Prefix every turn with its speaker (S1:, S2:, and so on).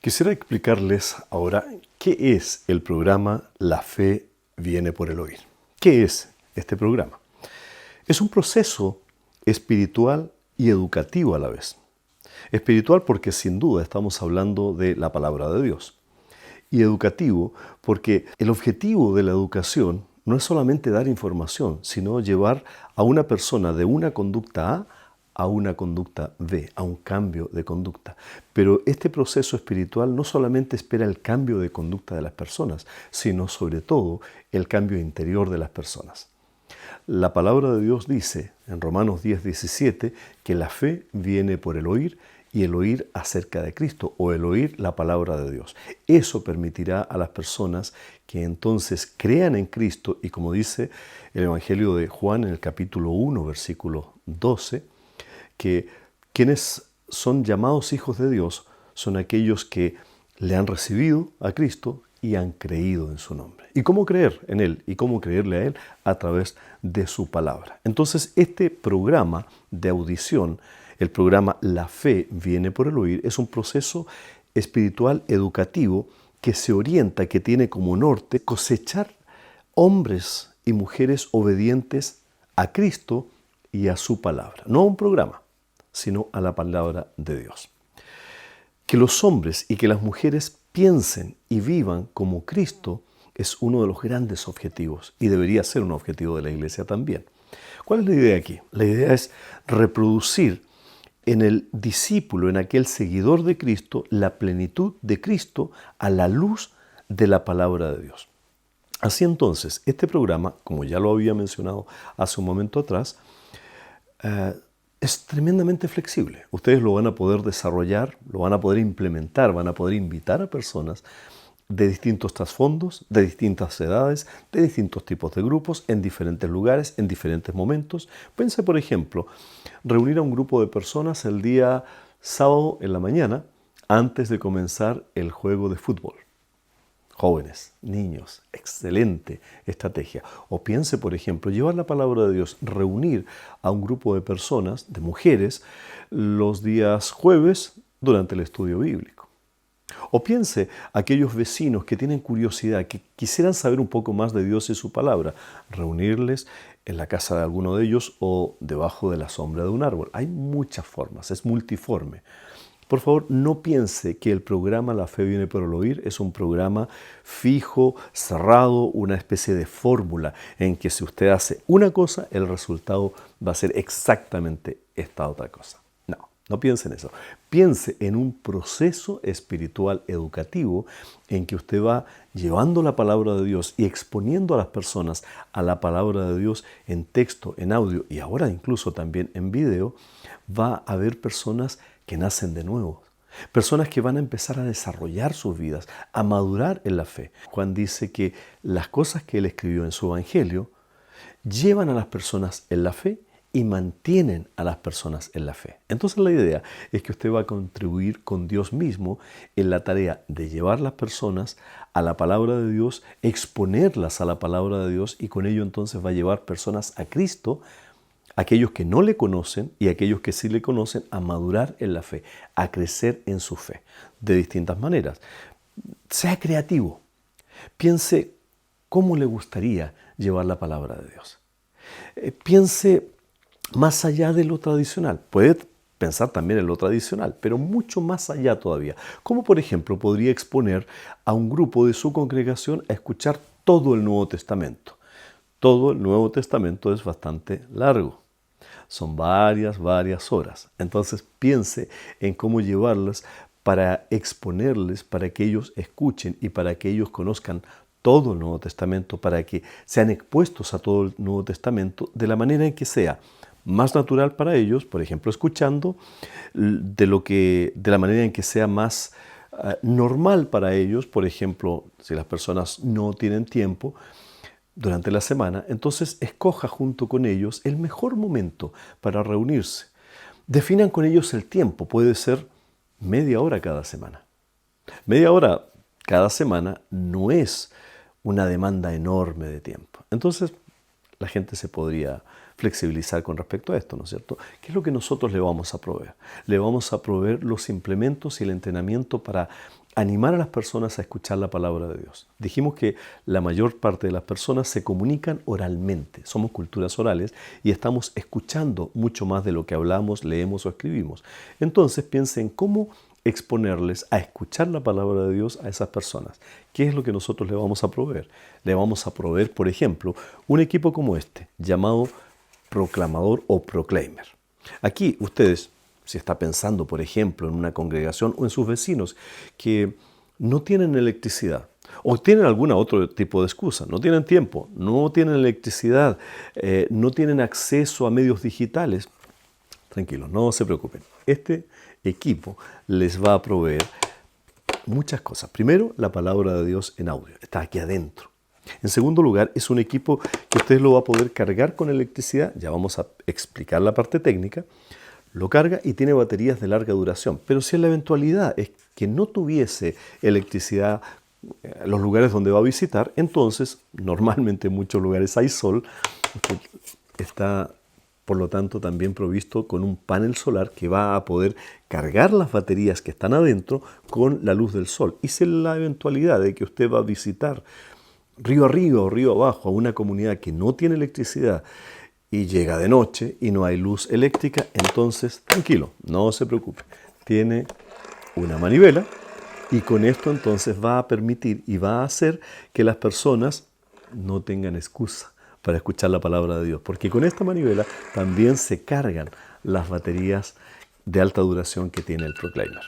S1: Quisiera explicarles ahora qué es el programa La Fe Viene por el Oír. ¿Qué es este programa? Es un proceso espiritual y educativo a la vez. Espiritual porque sin duda estamos hablando de la palabra de Dios. Y educativo porque el objetivo de la educación no es solamente dar información, sino llevar a una persona de una conducta A una conducta B, a un cambio de conducta. Pero este proceso espiritual no solamente espera el cambio de conducta de las personas, sino sobre todo el cambio interior de las personas. La palabra de Dios dice en Romanos 10:17 que la fe viene por el oír y el oír acerca de Cristo o el oír la palabra de Dios. Eso permitirá a las personas que entonces crean en Cristo y como dice el Evangelio de Juan en el capítulo 1, versículo 12, que quienes son llamados hijos de Dios son aquellos que le han recibido a Cristo y han creído en su nombre. ¿Y cómo creer en Él? ¿Y cómo creerle a Él? A través de su palabra. Entonces, este programa de audición, el programa La Fe Viene por el Oír, es un proceso espiritual educativo que se orienta, que tiene como norte cosechar hombres y mujeres obedientes a Cristo y a su palabra. No a un programa, sino a la palabra de Dios. Que los hombres y que las mujeres piensen y vivan como Cristo es uno de los grandes objetivos y debería ser un objetivo de la iglesia también. ¿Cuál es la idea aquí? La idea es reproducir en el discípulo, en aquel seguidor de Cristo, la plenitud de Cristo a la luz de la palabra de Dios. Así entonces, este programa, como ya lo había mencionado hace un momento atrás, es tremendamente flexible. Ustedes lo van a poder desarrollar, lo van a poder implementar, van a poder invitar a personas de distintos trasfondos, de distintas edades, de distintos tipos de grupos, en diferentes lugares, en diferentes momentos. Pense, por ejemplo, reunir a un grupo de personas el día sábado en la mañana antes de comenzar el juego de fútbol. Jóvenes, niños, excelente estrategia. O piense, por ejemplo, llevar la palabra de Dios, reunir a un grupo de personas, de mujeres, los días jueves durante el estudio bíblico. O piense aquellos vecinos que tienen curiosidad, que quisieran saber un poco más de Dios y su palabra, reunirles en la casa de alguno de ellos o debajo de la sombra de un árbol. Hay muchas formas, es multiforme. Por favor, no piense que el programa La Fe Viene por el Oír es un programa fijo, cerrado, una especie de fórmula en que si usted hace una cosa, el resultado va a ser exactamente esta otra cosa. No piense en eso. Piense en un proceso espiritual educativo en que usted va llevando la palabra de Dios y exponiendo a las personas a la palabra de Dios en texto, en audio y ahora incluso también en video. Va a haber personas que nacen de nuevo. Personas que van a empezar a desarrollar sus vidas, a madurar en la fe. Juan dice que las cosas que él escribió en su evangelio llevan a las personas en la fe y mantienen a las personas en la fe. Entonces la idea es que usted va a contribuir con Dios mismo en la tarea de llevar las personas a la palabra de Dios, exponerlas a la palabra de Dios y con ello entonces va a llevar personas a Cristo, aquellos que no le conocen y aquellos que sí le conocen, a madurar en la fe, a crecer en su fe de distintas maneras. Sea creativo. Piense cómo le gustaría llevar la palabra de Dios. Piense más allá de lo tradicional. Puede pensar también en lo tradicional, pero mucho más allá todavía. Como por ejemplo podría exponer a un grupo de su congregación a escuchar todo el Nuevo Testamento. Todo el Nuevo Testamento es bastante largo. Son varias horas. Entonces piense en cómo llevarlas para exponerles, para que ellos escuchen y para que ellos conozcan todo el Nuevo Testamento, para que sean expuestos a todo el Nuevo Testamento de la manera en que sea más natural para ellos, por ejemplo, escuchando de la manera en que sea más normal para ellos, por ejemplo, si las personas no tienen tiempo durante la semana, entonces escoja junto con ellos el mejor momento para reunirse. Definan con ellos el tiempo, puede ser media hora cada semana. Media hora cada semana no es una demanda enorme de tiempo. Entonces la gente se podría flexibilizar con respecto a esto, ¿no es cierto? ¿Qué es lo que nosotros le vamos a proveer? Le vamos a proveer los implementos y el entrenamiento para animar a las personas a escuchar la palabra de Dios. Dijimos que la mayor parte de las personas se comunican oralmente, somos culturas orales y estamos escuchando mucho más de lo que hablamos, leemos o escribimos. Entonces piensen cómo exponerles a escuchar la palabra de Dios a esas personas. ¿Qué es lo que nosotros le vamos a proveer? Le vamos a proveer, por ejemplo, un equipo como este, llamado proclamador o proclaimer. Aquí ustedes, si está pensando, por ejemplo, en una congregación o en sus vecinos que no tienen electricidad o tienen algún otro tipo de excusa, no tienen tiempo, no tienen electricidad, no tienen acceso a medios digitales, tranquilos, no se preocupen. Este equipo les va a proveer muchas cosas. Primero, la palabra de Dios en audio, está aquí adentro. En segundo lugar, es un equipo que usted lo va a poder cargar con electricidad, ya vamos a explicar la parte técnica, lo carga y tiene baterías de larga duración. Pero si en la eventualidad es que no tuviese electricidad en los lugares donde va a visitar, entonces normalmente en muchos lugares hay sol, está por lo tanto también provisto con un panel solar que va a poder cargar las baterías que están adentro con la luz del sol. Y si en la eventualidad de que usted va a visitar río arriba o río abajo a una comunidad que no tiene electricidad y llega de noche y no hay luz eléctrica, entonces tranquilo, no se preocupe. Tiene una manivela y con esto entonces va a permitir y va a hacer que las personas no tengan excusa para escuchar la palabra de Dios, porque con esta manivela también se cargan las baterías de alta duración que tiene el Proclaimer.